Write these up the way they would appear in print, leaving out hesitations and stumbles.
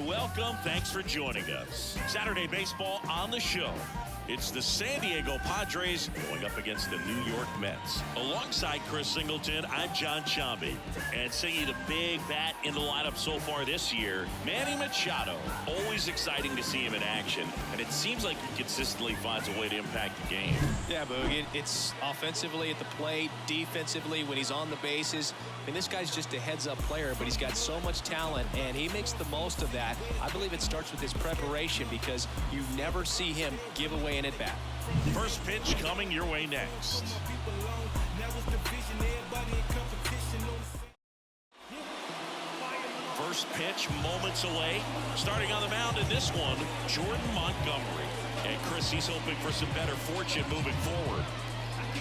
welcome. Thanks for joining us. Saturday baseball on the show. It's the San Diego Padres going up against the New York Mets. Alongside Chris Singleton, I'm John Chambi. And singing the big bat in the lineup so far this year, Manny Machado. Always exciting to see him in action. And it seems like he consistently finds a way to impact the game. Yeah, Boog, it's offensively at the plate, defensively when he's on the bases. And this guy's just a heads-up player, but he's got so much talent, and he makes the most of that. I believe it starts with his preparation because you never see him give away an at-bat. First pitch coming your way next. First pitch moments away. Starting on the mound in this one, Jordan Montgomery. And Chris, he's hoping for some better fortune moving forward.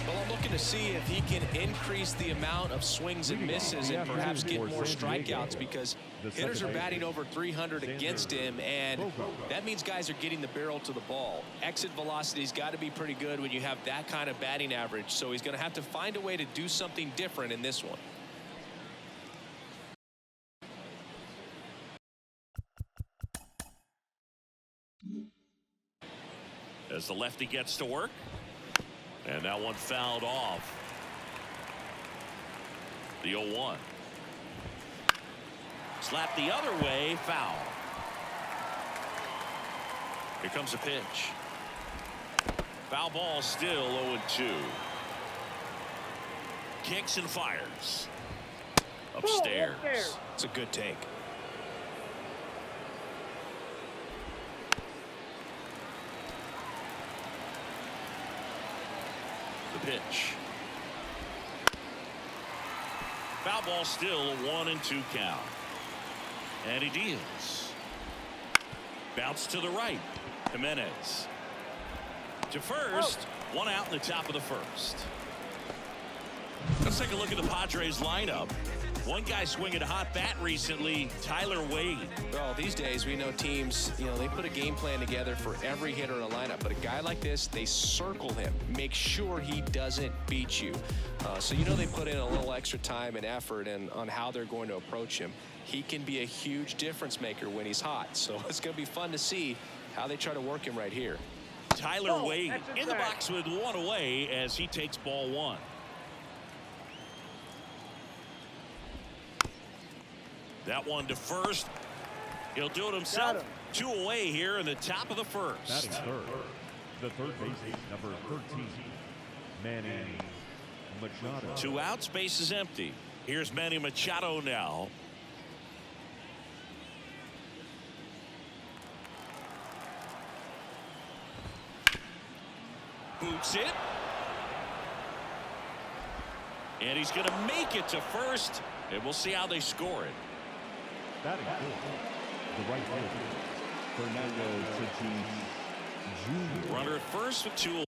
Well, I'm looking to see if he can increase the amount of swings and misses and perhaps get more strikeouts, because hitters are batting over 300 against him, and that means guys are getting the barrel to the ball. Exit velocity's got to be pretty good when you have that kind of batting average, so he's going to have to find a way to do something different in this one. As the lefty gets to work. And that one fouled off. The 0-1. Slap the other way, foul. Here comes a pitch. Foul ball, still 0-2. Kicks and fires. Upstairs. It's a good take. Pitch. Foul ball, still a 1-2 count. And he deals. Bounce to the right. Jimenez to first. One out in the top of the first. Let's take a look at the Padres lineup. One guy swinging a hot bat recently, Tyler Wade. Well, these days we know teams, they put a game plan together for every hitter in a lineup. But a guy like this, they circle him, make sure he doesn't beat you. So they put in a little extra time and effort on how they're going to approach him. He can be a huge difference maker when he's hot. So it's going to be fun to see how they try to work him right here. Tyler Wade in the box with one away as he takes ball one. That one to first. He'll do it himself. Two away here in the top of the first. Batting third, the third baseman, number 13, Manny Machado. Two outs, base is empty. Here's Manny Machado now. Boots it. And he's going to make it to first. And we'll see how they score it. Batting fourth, the right fielder, Fernando Tatis Jr. Runner at first with two.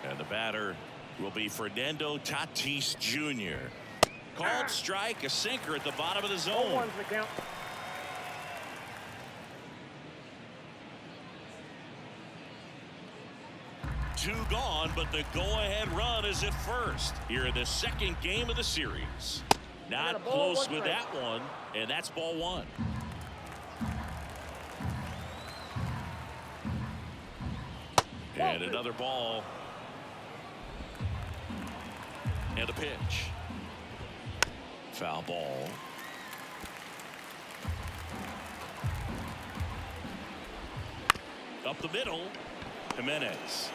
And the batter will be Fernando Tatis Jr. Called strike, a sinker at the bottom of the zone. Two gone, but the go-ahead run is at first here in the second game of the series. Not close with that one, and that's ball one. And another ball. And a pitch. Foul ball. Up the middle, Jimenez.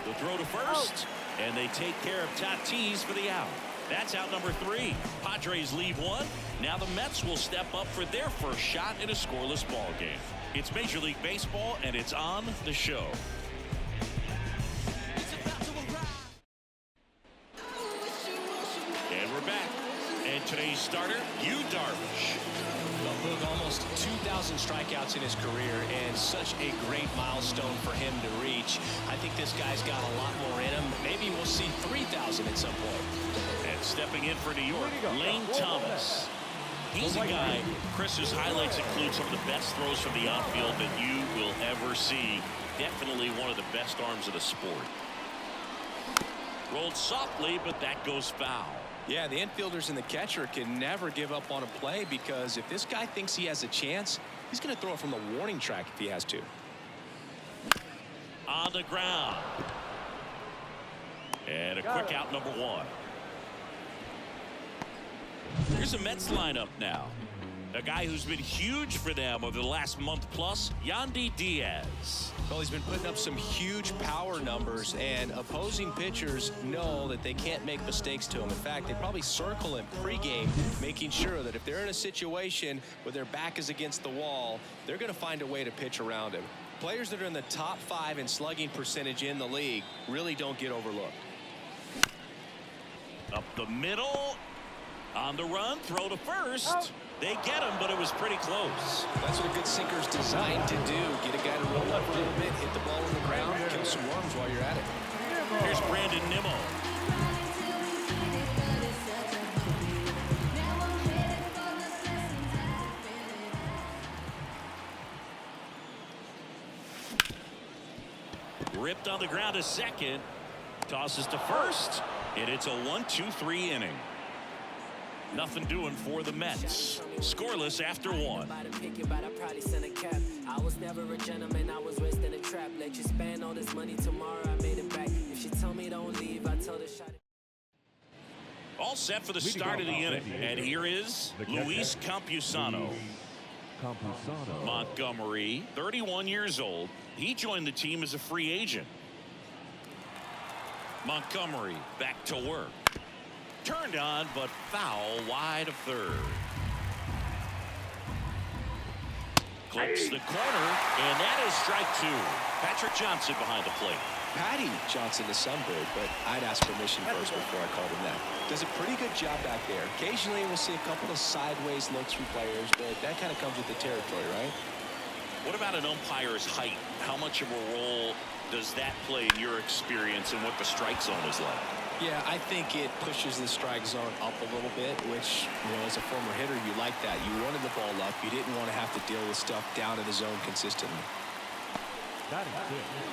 The throw to first, and they take care of Tatis for the out. That's out number 3. Padres leave one. Now the Mets will step up for their first shot in a scoreless ball game. It's Major League Baseball, and it's on the show. And we're back. And today's starter, Yu Darvish. Well, almost 2,000 strikeouts in his career, and such a great milestone for him to reach. I think this guy's got a lot more in him. Maybe we'll see 3,000 at some point. And stepping in for New York, Lane Thomas. He's a guy, Chris, whose highlights include some of the best throws from the outfield that you will ever see. Definitely one of the best arms of the sport. Rolled softly, but that goes foul. Yeah, the infielders and the catcher can never give up on a play, because if this guy thinks he has a chance, he's going to throw it from the warning track if he has to. On the ground. And a quick out, number one. Here's a Mets lineup now. A guy who's been huge for them over the last month plus, Yandy Diaz. Well, he's been putting up some huge power numbers, and opposing pitchers know that they can't make mistakes to him. In fact, they probably circle him pregame, making sure that if they're in a situation where their back is against the wall, they're going to find a way to pitch around him. Players that are in the top 5 in slugging percentage in the league really don't get overlooked. Up the middle. On the run, throw to first. They get him, but it was pretty close. That's what a good sinker's designed to do. Get a guy to roll up a little bit, hit the ball on the ground, kill some worms while you're at it. Here's Brandon Nimmo. Ripped on the ground to second. Tosses to first. And it's a 1-2-3 inning. Nothing doing for the Mets. Scoreless after one. I was never a gentleman. I was raised in a trap. Let you spend all this money tomorrow. I made it back. If she tell me don't leave, I tell the shot. All set for the start of the inning. And here is Luis Campusano. Montgomery, 31 years old. He joined the team as a free agent. Montgomery back to work. Turned on, but foul wide of third. Clips the corner, and that is strike 2. Patrick Johnson behind the plate. Patty Johnson is sunbird, but I'd ask permission first before I called him that. Does a pretty good job back there. Occasionally we'll see a couple of sideways looks from players, but that kind of comes with the territory, right? What about an umpire's height? How much of a role does that play in your experience and what the strike zone is like? Yeah, I think it pushes the strike zone up a little bit, which, as a former hitter, you like that. You wanted the ball up. You didn't want to have to deal with stuff down in the zone consistently.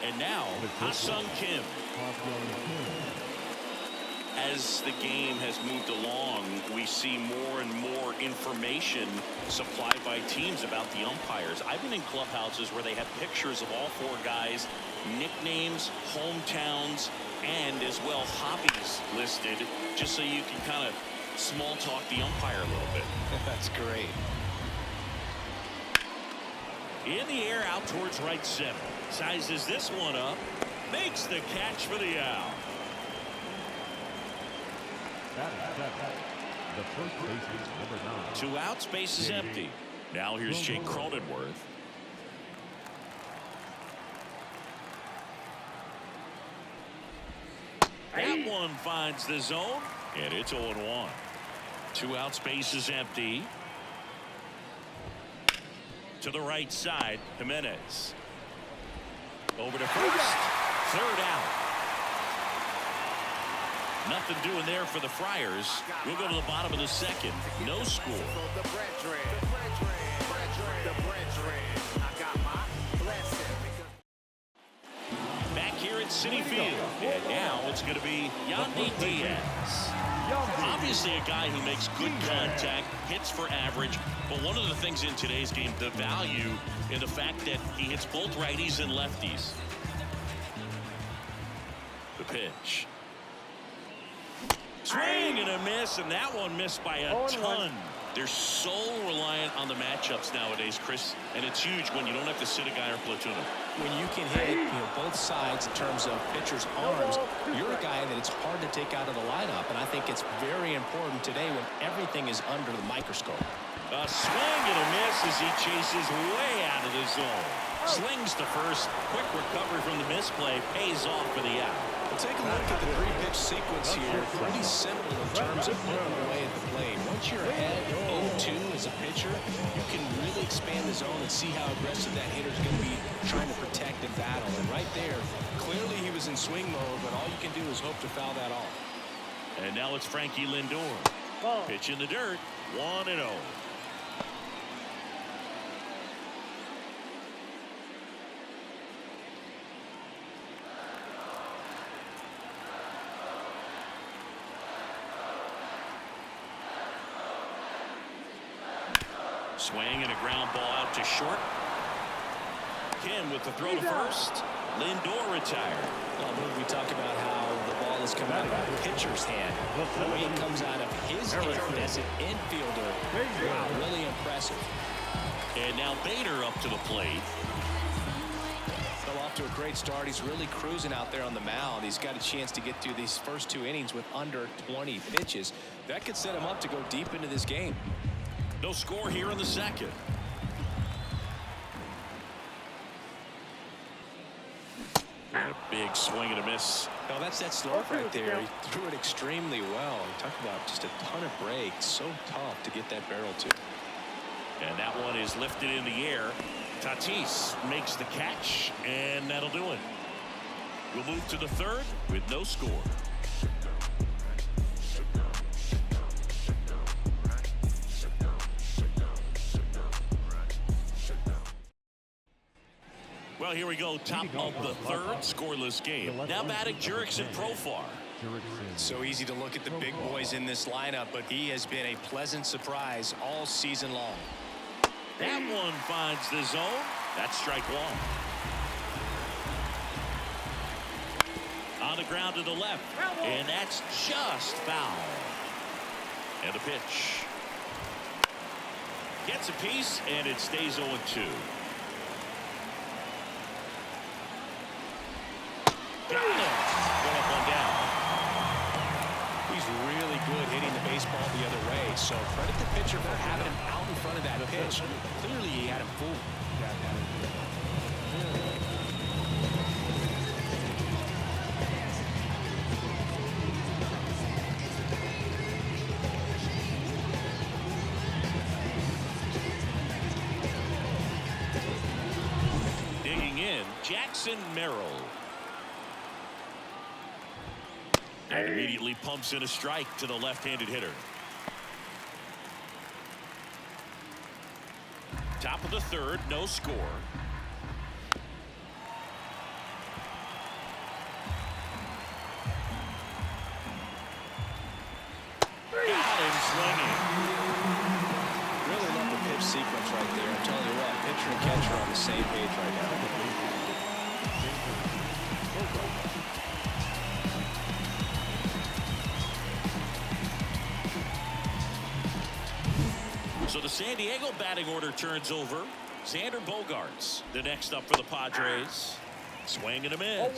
And now, Ha-Sung Kim. As the game has moved along, we see more and more information supplied by teams about the umpires. I've been in clubhouses where they have pictures of all 4 guys, nicknames, hometowns, and as well hobbies listed, just so you can kind of small talk the umpire a little bit. That's great. In the air, out towards right center. Sizes this one up. Makes the catch for the out. The first baseman, number 9. 2 outs, base is empty. Now here's Jake Cronenworth. That one finds the zone, and it's 0-1. 2 outs, base is empty. To the right side, Jimenez. Over to first. 3rd out. Nothing doing there for the Friars. We'll go to the bottom of the 2nd. No score. Back here at Citi Field. And now it's going to be Yandy Diaz. Obviously a guy who makes good contact, hits for average, but one of the things in today's game, the value in the fact that he hits both righties and lefties. The pitch. Swing and a miss, and that one missed by a ton. They're so reliant on the matchups nowadays, Chris, and it's huge when you don't have to sit a guy or platoon him. When you can hit both sides in terms of pitchers' arms, you're a guy that it's hard to take out of the lineup, and I think it's very important today when everything is under the microscope. A swing and a miss as he chases way out of the zone. Slings to first. Quick recovery from the misplay. Pays off for the out. Well, take a look at the 3-pitch sequence here. Pretty simple in terms of moving away at the plate. Once you're ahead 0-2 as a pitcher, you can really expand the zone and see how aggressive that hitter is going to be trying to protect and battle. And right there, clearly he was in swing mode, but all you can do is hope to foul that off. And now it's Frankie Lindor. Pitch in the dirt. 1-0. Swing and a ground ball out to short. Kim with the throw to first. Lindor retired. Well, we talk about how the ball is coming out of the pitcher's hand. The way it comes out of his hand as an infielder, wow, really impressive. And now Bader up to the plate. Fell off to a great start. He's really cruising out there on the mound. He's got a chance to get through these first 2 innings with under 20 pitches. That could set him up to go deep into this game. No score here in the second. And a big swing and a miss. No, that's that slurve right there. He threw it extremely well. He talked about just a ton of breaks. So tough to get that barrel to. And that one is lifted in the air. Tatis makes the catch, and that'll do it. We'll move to the third with no score. Well, here we go. Top of the third, scoreless game. Now batting Jurickson Profar. So easy to look at the big boys in this lineup, but he has been a pleasant surprise all season long. That one finds the zone. That's strike one. On the ground to the left, and that's just foul. And a pitch. Gets a piece, and it stays 0-2. Got him. One up, one down. He's really good hitting the baseball the other way. So credit the pitcher for having him out in front of that pitch. Clearly he had him fooled. Digging in, Jackson Merrill. And immediately pumps in a strike to the left-handed hitter. Top of the third, no score. Got him swinging. Really love the pitch sequence right there. I'm telling you what, pitcher and catcher on the same page right now. So the San Diego batting order turns over. Xander Bogaerts, the next up for the Padres. Swing and a miss.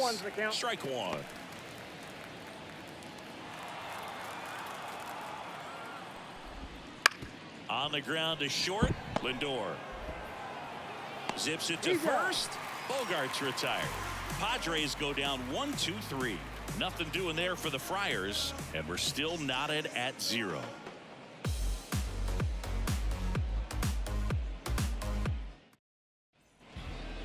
Strike one. On the ground to short. Lindor zips it to first. Bogaerts retired. Padres go down 1-2-3. Nothing doing there for the Friars, and we're still knotted at 0.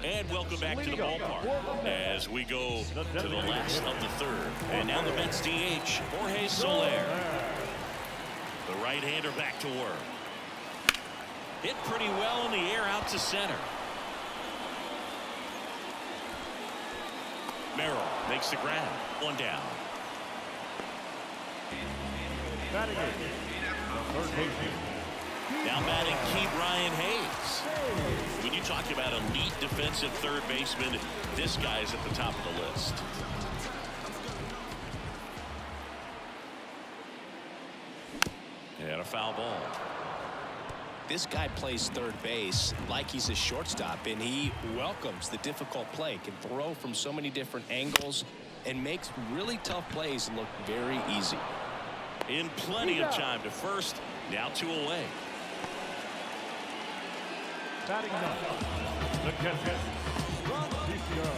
And welcome back to the ballpark as we go to the last of the third. And now the Mets DH, Jorge Soler. The right-hander back to work. Hit pretty well in the air out to center. Merrill makes the grab. One down. Now batting Key Brian Hayes. When you talk about elite defensive third baseman, this guy's at the top of the list. And a foul ball. This guy plays third base like he's a shortstop, and he welcomes the difficult play. Can throw from so many different angles and makes really tough plays look very easy. In plenty of time to first. Now 2 away.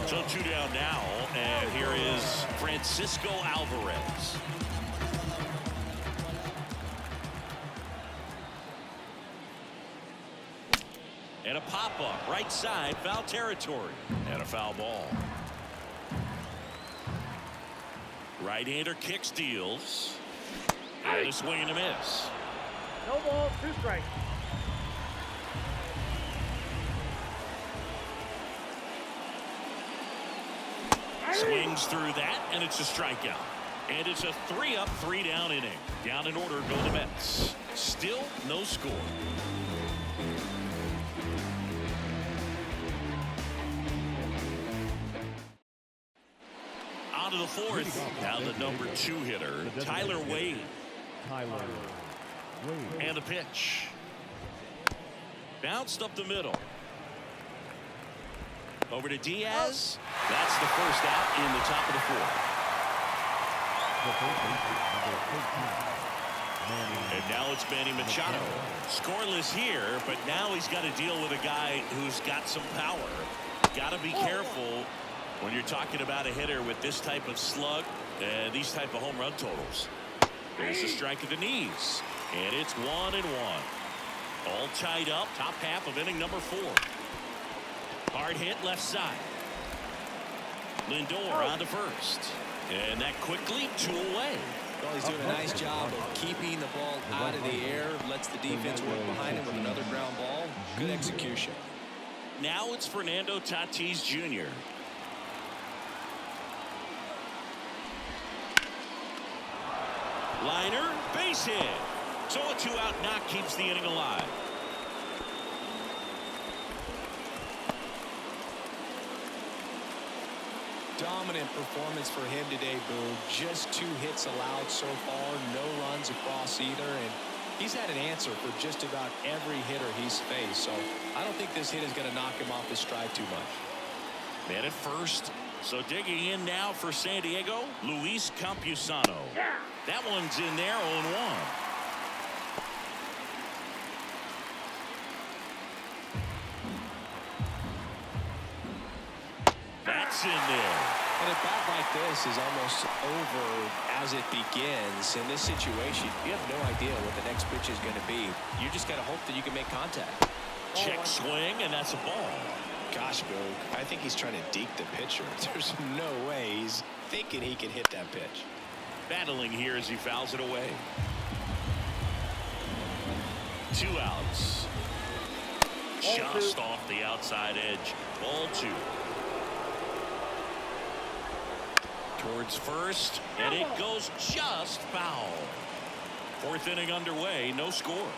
So 2 down now, and here is Francisco Alvarez. And a pop-up, right side, foul territory. And a foul ball. Right-hander kick steals. And a swing and a miss. No ball, 2 strikes. Swings through that, and it's a strikeout. And it's a 3-up, 3-down inning. Down in order go the Mets. Still no score. to the fourth. Now the number 2 hitter, Tyler Wade. And the pitch. Bounced up the middle. Over to Diaz. That's the first out in the top of the fourth. And now it's Manny Machado. Scoreless here, but now he's got to deal with a guy who's got some power. Got to be careful when you're talking about a hitter with this type of slug and these type of home run totals. There's a strike at the knees, and it's 1-1. All tied up, top half of inning number 4. Hard hit left side. Lindor on to first, and that quickly 2 away. Well, he's doing a nice job of keeping the ball out of the air, lets the defense work behind him with another ground ball. Good execution. Now it's Fernando Tatis Jr. Liner, base hit. So a 2-out knock keeps the inning alive. Dominant performance for him today, Boone. Just 2 hits allowed so far, no runs across either, and he's had an answer for just about every hitter he's faced. So I don't think this hit is going to knock him off his stride too much. Man at first. So digging in now for San Diego, Luis Campusano. That one's in there, 0-1. That's in there. And a bat like this is almost over as it begins. In this situation, you have no idea what the next pitch is going to be. You just got to hope that you can make contact. Check swing, and that's a ball. Gosh, Boog, I think he's trying to deke the pitcher. There's no way he's thinking he can hit that pitch. Battling here as he fouls it away. 2 outs. Just off the outside edge. Ball 2. Towards first, and it goes just foul. 4th inning underway, no score.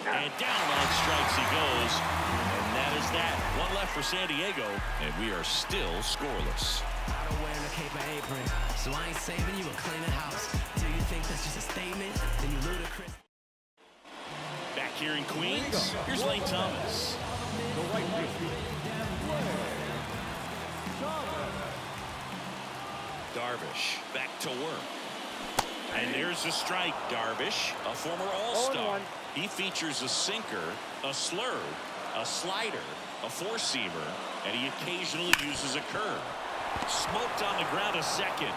And down on strikes he goes. And that is that. 1 left for San Diego, and we are still scoreless. Tired of wearing a cape and apron, so I ain't saving you a cleaning house. Do you think that's just a statement? Then you ludicrous. Back here in Queens, here's Lane Thomas. The right field. Darvish back to work. And there's a strike. Darvish, a former All-Star. He features a sinker, a slurve, a slider, a 4-seamer, and he occasionally uses a curve. Smoked on the ground a second.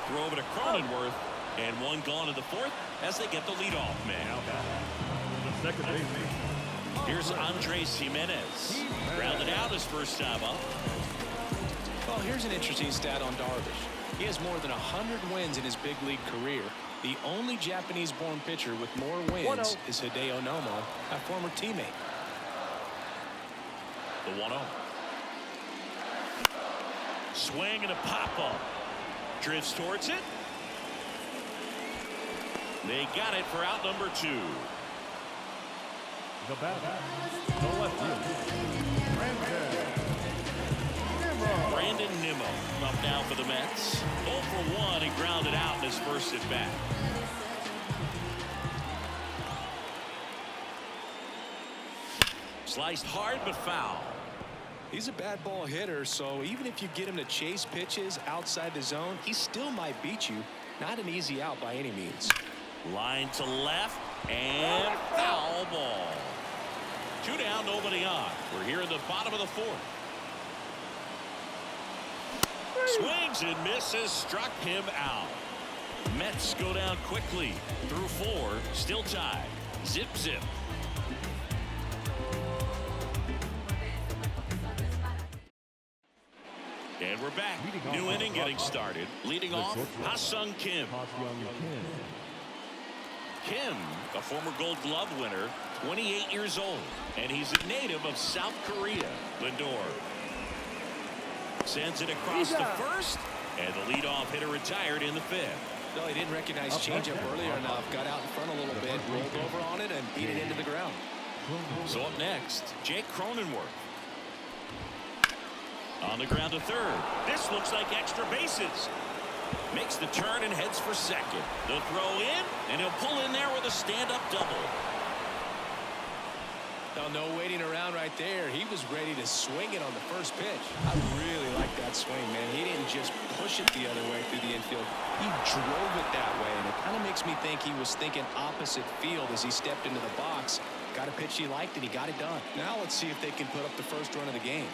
Throw over to Cronenworth, and 1 gone in the 4th as they get the leadoff man. The second baseman. Here's Andres Jimenez. Grounded out his first time up. Well, here's an interesting stat on Darvish. He has more than 100 wins in his big league career. The only Japanese-born pitcher with more wins is Hideo Nomo, a former teammate. The 1-0. Swing and a pop-up. Drifts towards it. They got it for out number 2. The batter, the left field. Brandon Nimmo up now for the Mets. 0 for 1. He grounded out in his first at bat. Sliced hard but foul. He's a bad ball hitter, so even if you get him to chase pitches outside the zone, he still might beat you. Not an easy out by any means. Line to left and foul ball. 2 down, nobody on. We're here in the bottom of the 4th. Swings and misses, struck him out. Mets go down quickly through 4, still tied. Zip, zip. And we're back. New inning getting started. Leading off, Ha-Sung Kim. Kim, a former Gold Glove winner, 28 years old, and he's a native of South Korea. Lindor sends it across the first, and the leadoff hitter retired in the 5th. No, he didn't recognize changeup earlier enough. Got out in front a little bit, rolled over on it, and beat it into the ground. So up next, Jake Cronenworth. On the ground to third. This looks like extra bases. Makes the turn and heads for second. The throw in, and he'll pull in there with a stand-up double. Oh, no waiting around right there. He was ready to swing it on the first pitch. I really like that swing, man. He didn't just push it the other way through the infield. He drove it that way, and it kind of makes me think he was thinking opposite field as he stepped into the box. Got a pitch he liked, and he got it done. Now let's see if they can put up the first run of the game.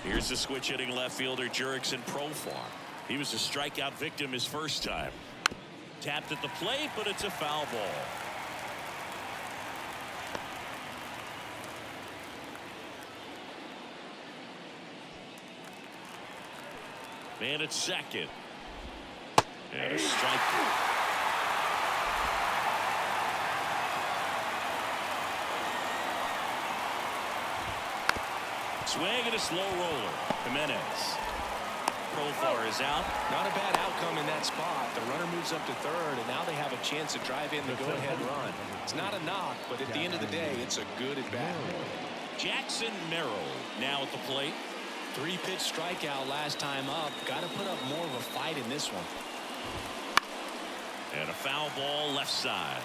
Here's the switch hitting left fielder Jurickson Profar. He was a strikeout victim his first time. Tapped at the plate, but it's a foul ball. Man at second. And a strike. Swing and a slow roller. Jimenez. Profar is out. Not a bad outcome in that spot. The runner moves up to third, and now they have a chance to drive in the go-ahead run. It's not a knock, but at the end of the day, it's a good at-bat. Jackson Merrill now at the plate. 3-pitch strikeout last time up. Got to put up more of a fight in this one. And a foul ball left side.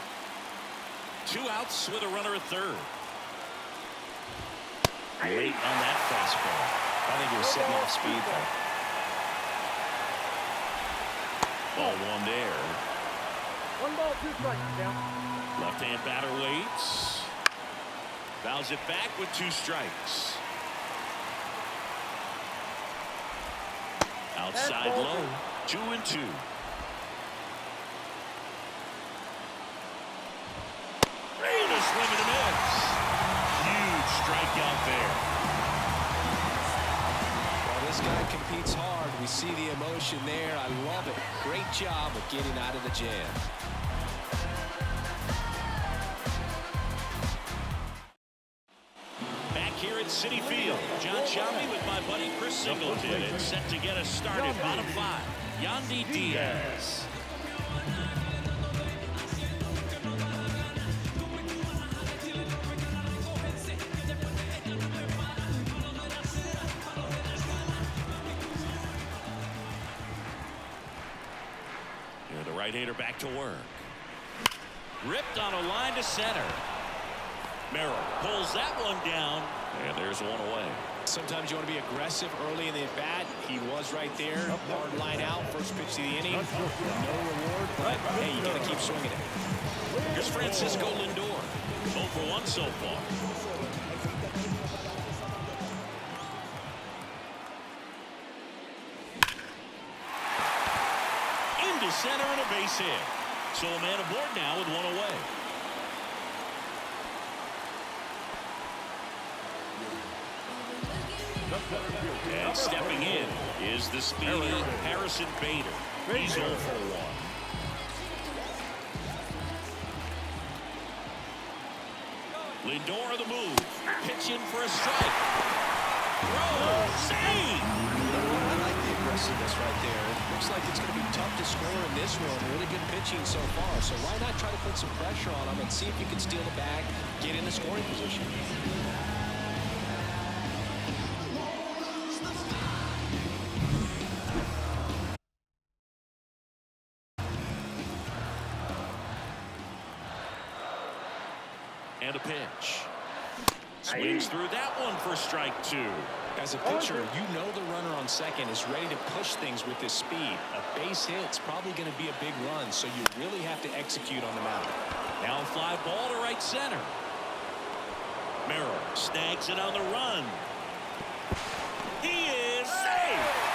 2 outs with a runner at third. Late on that fastball. I think he was sitting off speed there. Ball 1 there. 1 ball, 2 strikes, down. Left-hand batter waits. Fouls it back with 2 strikes. Outside low. 2-2. And a swing and a miss. Huge strikeout there. Well, this guy competes hard. We see the emotion there. I love it. Great job of getting out of the jam. Back here at Citi Field, John Shelby with my buddy Chris Singleton. It's set to get us started. Bottom 5, Yandy Diaz. And the right-hander back to work. Ripped on a line to center. Merrill pulls that one down, and there's one away. Sometimes you want to be aggressive early in the at-bat. He was right there. Hard line out. First pitch of the inning. No reward, but hey, you got to keep swinging it. Here's Francisco Lindor. 0 for 1 so far. Into center and a base hit. So a man aboard now with 1 away. And stepping in is the speedy Harrison Bader. He's 0 for 1. Lindor the move. Pitch in for a strike. Throw. Save. I like the aggressiveness right there. It looks like it's going to be tough to score in this one. Really good pitching so far. So why not try to put some pressure on him and see if you can steal the bag, get in the scoring position. And a pitch. Swings through that one for strike 2. As a pitcher, you know the runner on second is ready to push things with his speed. A base hit's probably going to be a big run, so you really have to execute on the mound. Now a fly ball to right center. Merrill snags it on the run. He is safe.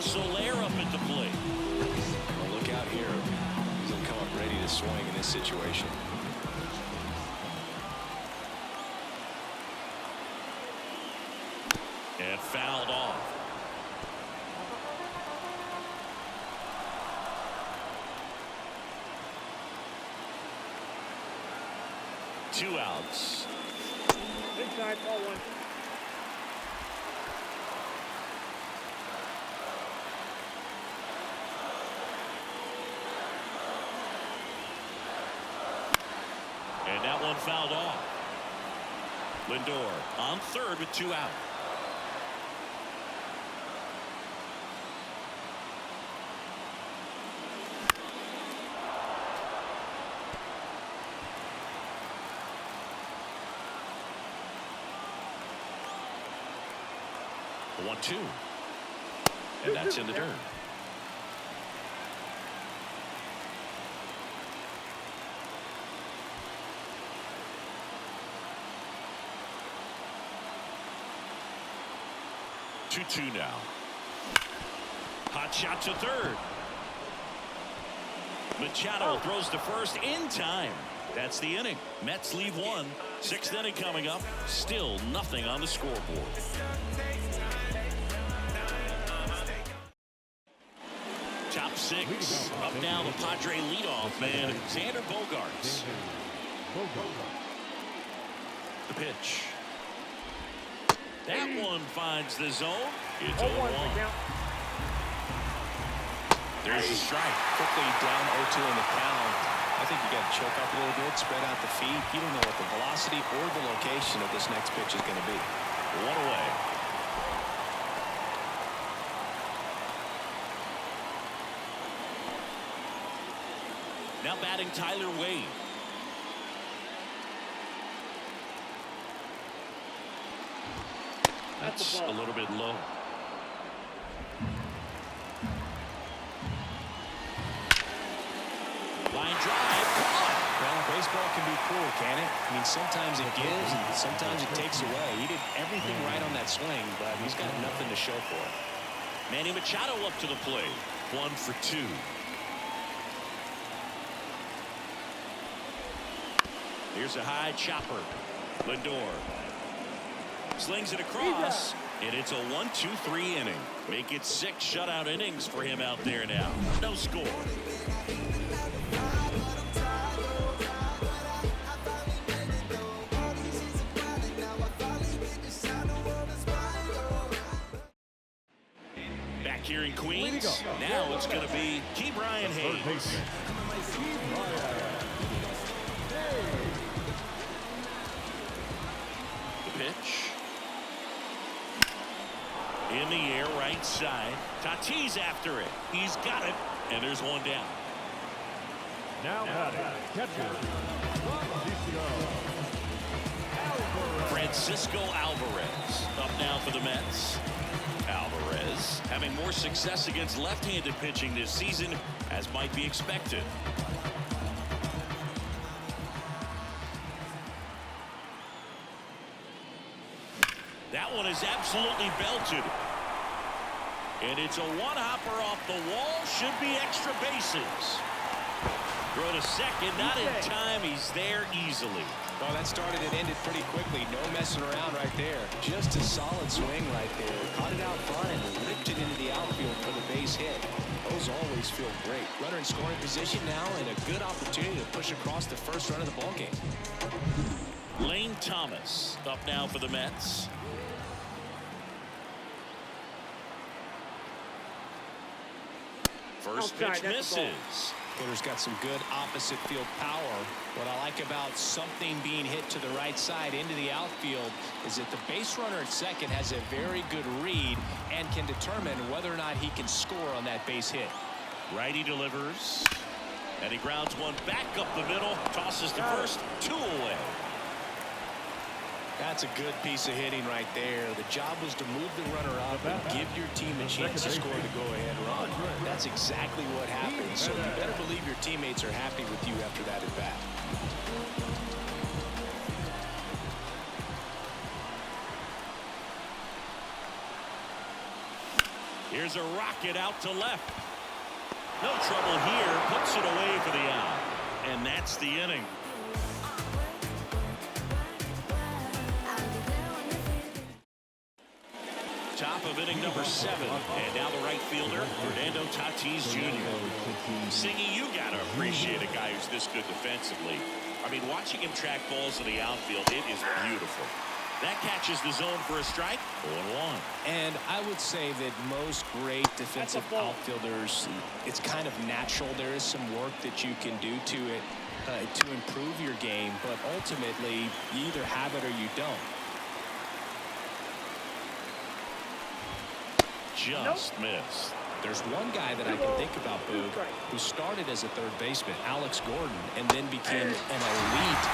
Soler up at the plate. Well, look out here. He's going to come up ready to swing in this situation. And fouled off. Two outs. Inside, ball 1. That one fouled off. Lindor on third with 2 out. The 1-2. And that's in the dirt. Two now. Hot shot to third. Machado throws to first in time. That's the inning. Mets leave 1. 6th inning coming up. Still nothing on the scoreboard. Top 6. Up now the Padre leadoff man, Xander Bogaerts. The pitch. That one finds the zone. It's 0-1. There's a strike. Quickly down 0-2 in the count. I think you got to choke up a little bit, spread out the feet. You don't know what the velocity or the location of this next pitch is going to be. 1 away. Now batting Tyler Wade. That's a little bit low. Line drive. Well, baseball can be cruel, can it? I mean, sometimes it gives and sometimes it takes away. He did everything right on that swing, but he's got nothing to show for it. Manny Machado up to the plate. 1 for 2. Here's a high chopper. Lindor slings it across, and it's a 1-2-3 inning. Make it 6 shutout innings for him out there now. No score. Back here in Queens, now it's going to be Key Brian Hayes. The pitch. In the air, right side. Tatis after it. He's got it, and there's one down. Now batting, catcher, Francisco Alvarez up now for the Mets. Alvarez having more success against left-handed pitching this season, as might be expected. That one is absolutely belted. And it's a one-hopper off the wall. Should be extra bases. Throw to second, not in time. He's there easily. Well, that started and ended pretty quickly. No messing around right there. Just a solid swing right there. Caught it out front and ripped it into the outfield for the base hit. Those always feel great. Runner in scoring position now, and a good opportunity to push across the first run of the ballgame. Lane Thomas up now for the Mets. First pitch misses. Hitter's got some good opposite field power. What I like about something being hit to the right side into the outfield is that the base runner at second has a very good read and can determine whether or not he can score on that base hit. Righty delivers, and he grounds one back up the middle, tosses to first, 2 away. That's a good piece of hitting right there. The job was to move the runner up and give your team a chance to score the go-ahead run. That's exactly what happened. So you better believe your teammates are happy with you after that at bat. Here's a rocket out to left. No trouble here. Puts it away for the out. And that's the inning. Top of inning number 7, and now the right fielder, Fernando Tatis Jr. Singy, you got to appreciate a guy who's this good defensively. I mean, watching him track balls in the outfield, it is beautiful. That catches the zone for a strike. 0-1. And I would say that most great defensive outfielders, it's kind of natural. There is some work that you can do to it. to improve your game, but ultimately you either have it or you don't. Just missed. There's one guy that I can think about, Boog, who started as a third baseman, Alex Gordon, and then became an elite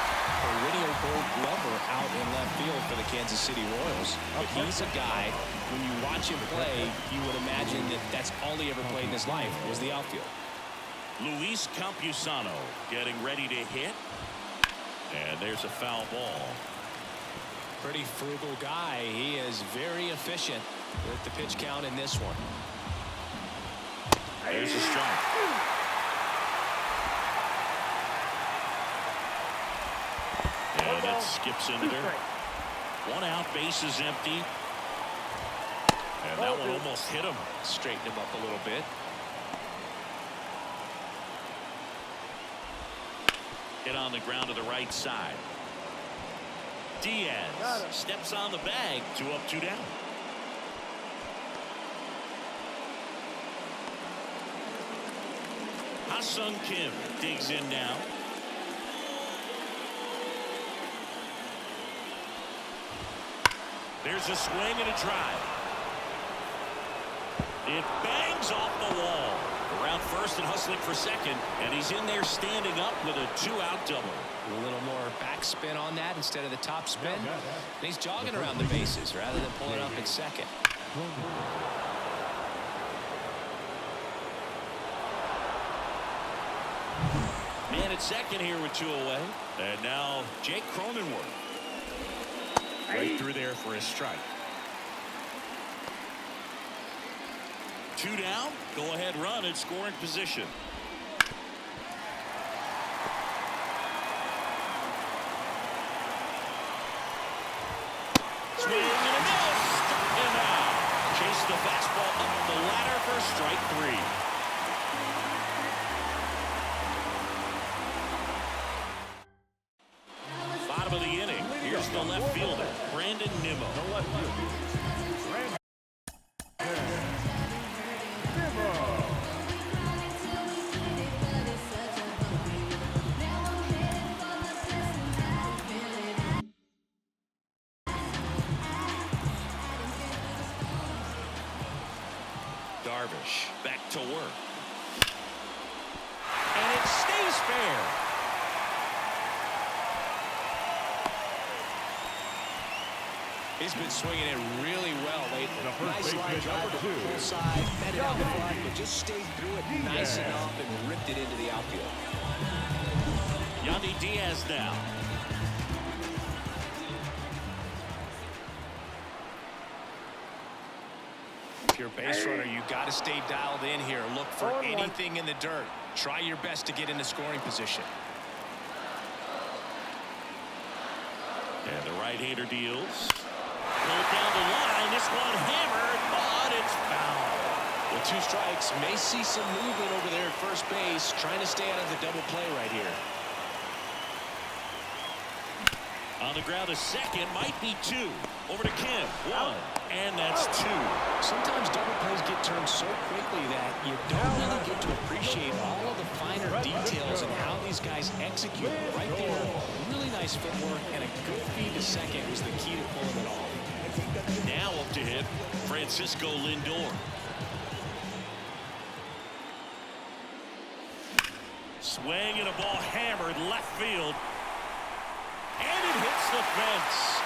perennial Gold Glover out in left field for the Kansas City Royals. But he's a guy, when you watch him play, you would imagine that that's all he ever played in his life was the outfield. Luis Campusano getting ready to hit. And there's a foul ball. Pretty frugal guy. He is very efficient with the pitch count in this one. There's a strike. And it skips into there. One out, base is empty. And that one almost hit him. Straightened him up a little bit. Hit on the ground to the right side. Diaz steps on the bag. 2 up, 2 down. Ha-Sung Kim digs in now. There's a swing and a drive. It bangs off the wall. Around first and hustling for second, and he's in there standing up with a 2-out double. A little more backspin on that instead of the top spin. And he's jogging around the bases rather than pulling up in second. Man at second here with 2 away. And now Jake Cronenworth. Right through there for a strike. 2 down. Go ahead run in scoring position. Swing and a miss. And out. Chase the fastball up the ladder for strike 3. Bottom of the inning. Here's the left fielder, Brandon Nimmo. Darvish back to work. And it stays fair. He's been swinging it really well lately. Nice line drive to the full side, met it out front, but just stayed through it nice enough and ripped it into the outfield. Yandy Diaz now. If you're a base runner, you got to stay dialed in here. Look for anything in the dirt. Try your best to get into scoring position. And the right-hander deals. Pulled down the line. This one hammered, but it's foul. With 2 strikes, may see some movement over there at first base, trying to stay out of the double play right here. On the ground to second, might be 2. Over to Kim. 1, and that's 2. Sometimes double plays get turned so quickly that you don't really get to appreciate all of the finer details and how these guys execute. Right there, really nice footwork and a good feed to second was the key to pulling it off. Now up to hit Francisco Lindor. Swing and a ball hammered left field. And it hits the fence.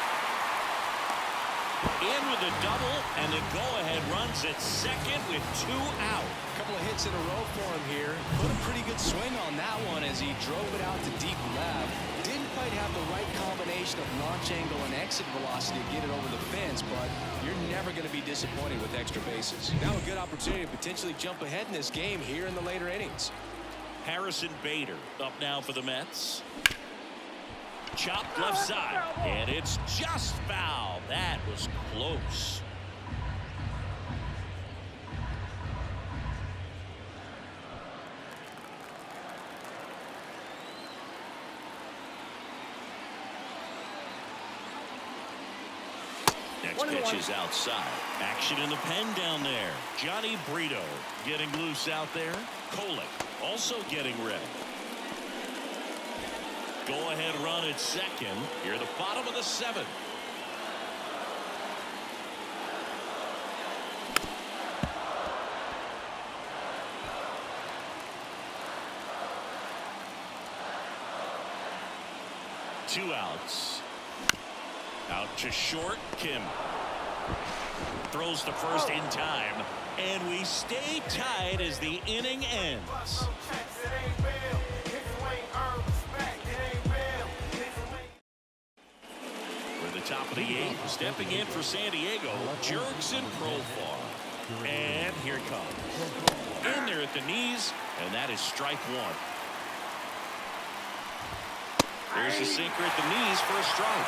In with a double, and the go-ahead runs at second with 2 out. A couple of hits in a row for him here. Put a pretty good swing on that one as he drove it out to deep left. Didn't quite have the right combination of launch angle and exit velocity to get it over the fence, but you're never going to be disappointed with extra bases. Now a good opportunity to potentially jump ahead in this game here in the later innings. Harrison Bader up now for the Mets. Chopped left side, and it's just foul. That was close. Next pitch is outside. Action in the pen down there. Johnny Brito getting loose out there. Kolek also getting ready. Go-ahead run at second. Here, the bottom of the seventh. Two outs. Out to short. Kim throws to first in time, and we stay tied as the inning ends. We're the top of the eighth. Stepping in for San Diego, Jurickson Profar. And here it comes. In there at the knees, and that is strike one. There's the sinker at the knees for a strike.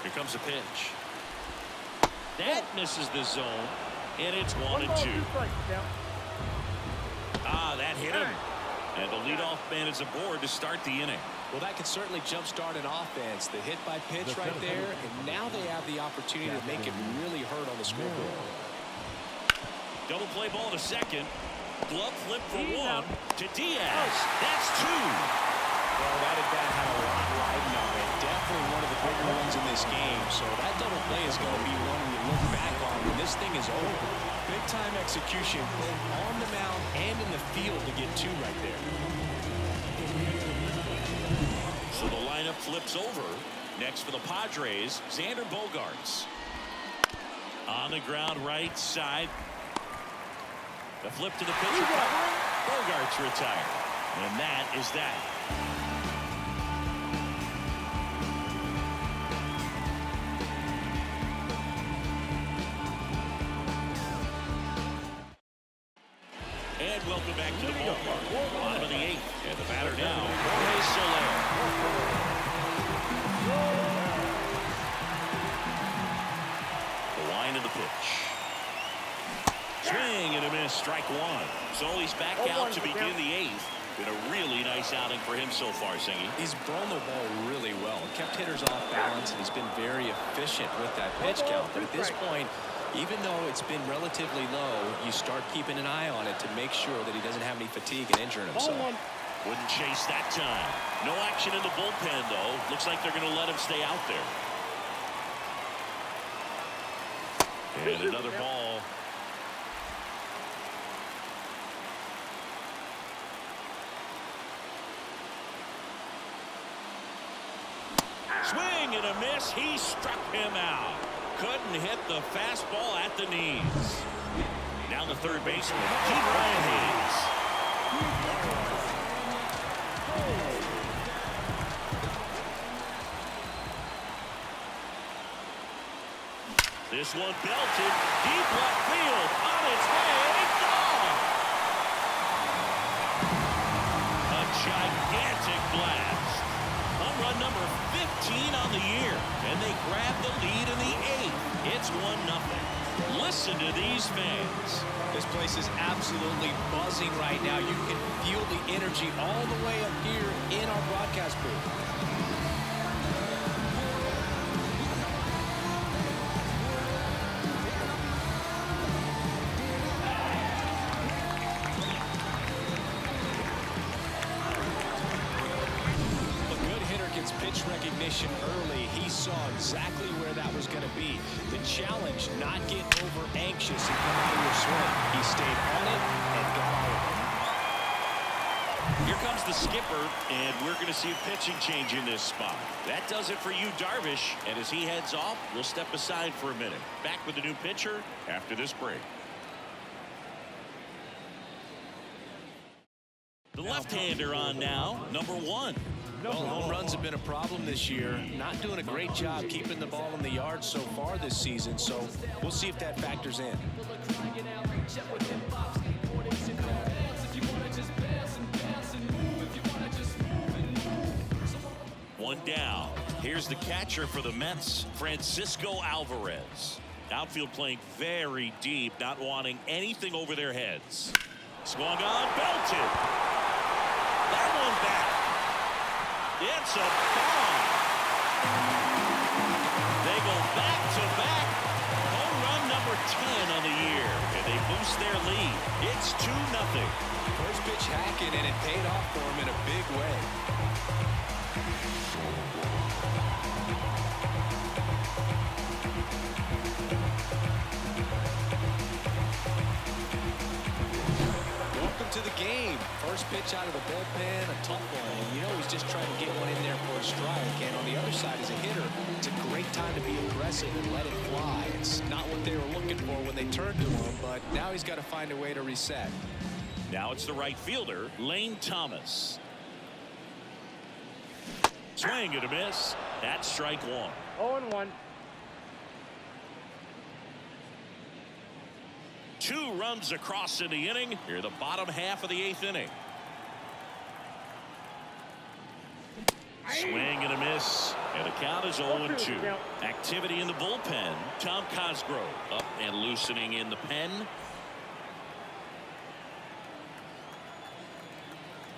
Here comes a pitch. That misses the zone, and it's 1-2. Ah, that hit him. And the leadoff man is aboard to start the inning. Well, that could certainly jumpstart an offense. The hit by pitch right there, and now they have the opportunity to make it really hurt on the scoreboard. Double play ball to second. Glove flip for one to Diaz. That's two. Well, that at bat had a lot riding on it. Definitely one of the bigger ones in this game. So that double play is going to be one we look back on when this thing is over. Big time execution both on the mound and in the field to get two right there. So the lineup flips over. Next for the Padres, Xander Bogaerts. On the ground right side. The flip to the pitcher. Bogaerts retired. And that is that. And welcome back to the ballpark. Bottom of the eighth. And the batter now, Jorge Soler. The line of the pitch. Swing and a miss, strike one. So he's back out to begin the eighth. Been a really nice outing for him so far, Singy. He's thrown the ball really well. Kept hitters off balance, and he's been very efficient with that pitch count. But at this point, even though it's been relatively low, you start keeping an eye on it to make sure that he doesn't have any fatigue and injuring himself. Wouldn't chase that time. No action in the bullpen, though. Looks like they're going to let him stay out there. And another ball. Swing and a miss. He struck him out. Couldn't hit the fastball at the knees. Now the third baseman, Brian Hayes. This one belted deep left field on its way. Gone. A gigantic blast. Home run number 15 on the year, and they grab the lead in the eighth. It's 1-0. Listen to these fans. This place is absolutely buzzing right now. You can feel the energy all the way up here in our broadcast booth. Pitch recognition early. He saw exactly where that was going to be. The challenge, not get over anxious and come out of your swing. He stayed on it and got all of it. Here comes the skipper, and we're going to see a pitching change in this spot. That does it for you, Darvish. And as he heads off, we'll step aside for a minute. Back with the new pitcher after this break. The left-hander on now, number 1. Well, home runs have been a problem this year. Not doing a great job keeping the ball in the yard so far this season, so we'll see if that factors in. One down. Here's the catcher for the Mets, Francisco Alvarez. Outfield playing very deep, not wanting anything over their heads. Swung on, belted. That one back. It's a bomb. They go back-to-back. Home run number for 10 on the year, and they boost their lead. It's 2-0. First pitch hacking, and it paid off for him in a big way. Welcome to the game. First pitch out of the bullpen, a tough one. And you know he's just trying to get one in there for a strike. And on the other side, as a hitter, it's a great time to be aggressive and let it fly. It's not what they were looking for when they turned to him, but now he's got to find a way to reset. Now it's the right fielder, Lane Thomas. Swing and a miss. That's strike one. 0-1. 2 runs across in the inning. Here the bottom half of the 8th inning. Swing and a miss. And the count is 0-2. Activity in the bullpen. Tom Cosgrove up and loosening in the pen.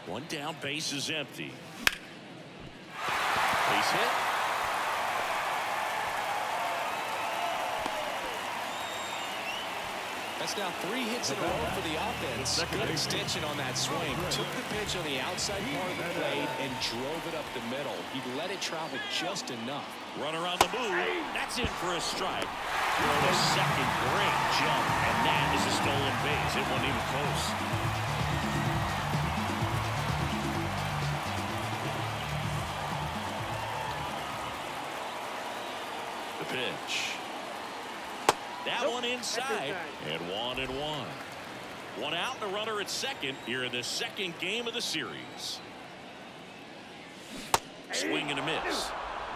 One down, base is empty. Base hit. That's now 3 hits in a row for the offense. Good extension on that swing. Took the pitch on the outside part of the plate and drove it up the middle. He let it travel just enough. Runner on the move. That's in for a strike. Throw to second. Great jump. And that is a stolen base. It wasn't even close. The pitch. That one inside, and 1-1. One out and a runner at second here in the second game of the series. Swing and a miss.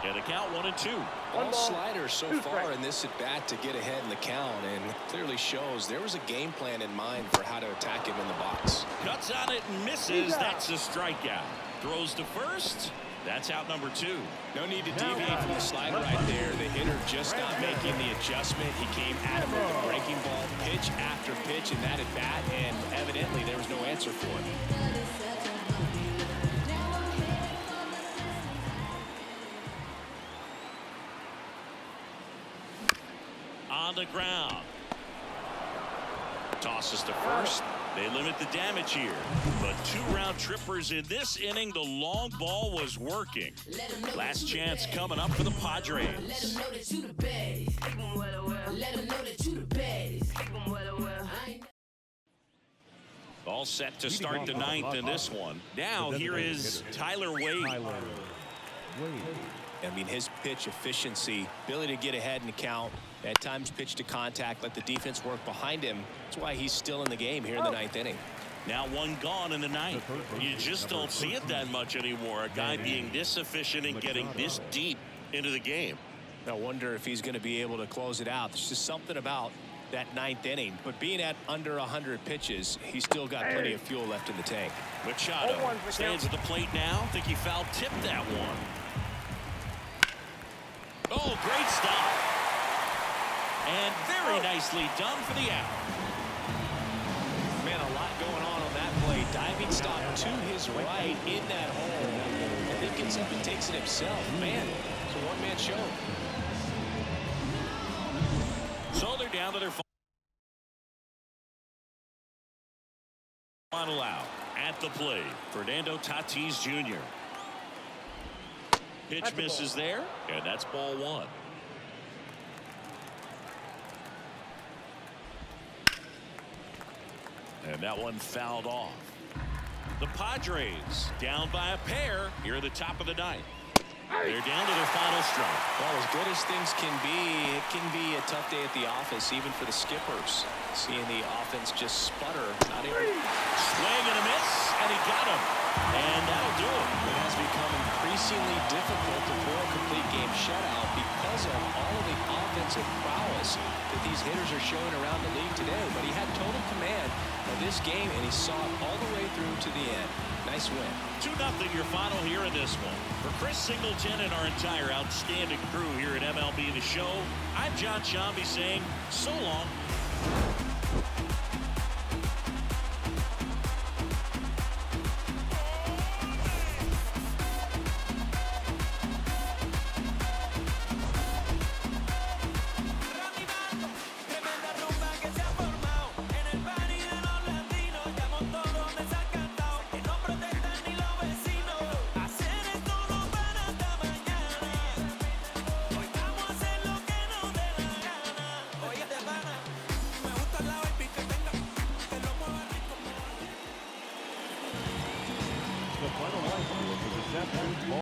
And the count 1-2. All sliders so far in this at bat to get ahead in the count, and clearly shows there was a game plan in mind for how to attack him in the box. Cuts on it and misses. That's a strikeout. Throws to first. That's out number 2. No need to deviate from the slider right there. The hitter just not making the adjustment. He came at him with the breaking ball, pitch after pitch in that at bat, and evidently there was no answer for it. On the ground. Tosses to first. They limit the damage here, but 2 round trippers in this inning. The long ball was working. Last chance coming up for the Padres. All set to start the 9th in this one. Now here is Tyler Wade. I mean, his pitch efficiency, ability to get ahead in the count, at times pitch to contact, let the defense work behind him. That's why he's still in the game here in the 9th inning. Now 1 gone in the 9th. You just don't see it that much anymore. A guy being this efficient and getting this deep into the game. I wonder if he's going to be able to close it out. There's just something about that 9th inning. But being at under 100 pitches, he's still got plenty of fuel left in the tank. Machado stands at the plate now. I think he foul tipped that one. Oh, great stop. And very nicely done for the out. Man, a lot going on that play. Diving stop to his right in that hole. I think gets up and takes it himself. Man, it's a one-man show. So they're down to their final out. At the plate, Fernando Tatis Jr. Pitch misses there, and that's ball 1. And that one fouled off. The Padres down by a pair here at the top of the 9th. They're down to their final strike. Well, as good as things can be, it can be a tough day at the office, even for the skippers. Seeing the offense just sputter. Not able. Swing and a miss, and he got him. And that'll do it. It has become increasingly difficult to throw a complete game shutout because of all of the offensive prowess that these hitters are showing around the league today. But he had total command of this game, and he saw it all the way through to the end. Nice win. 2-0 your final here in this one. For Chris Singleton and our entire outstanding crew here at MLB The Show, I'm John Shambi saying so long.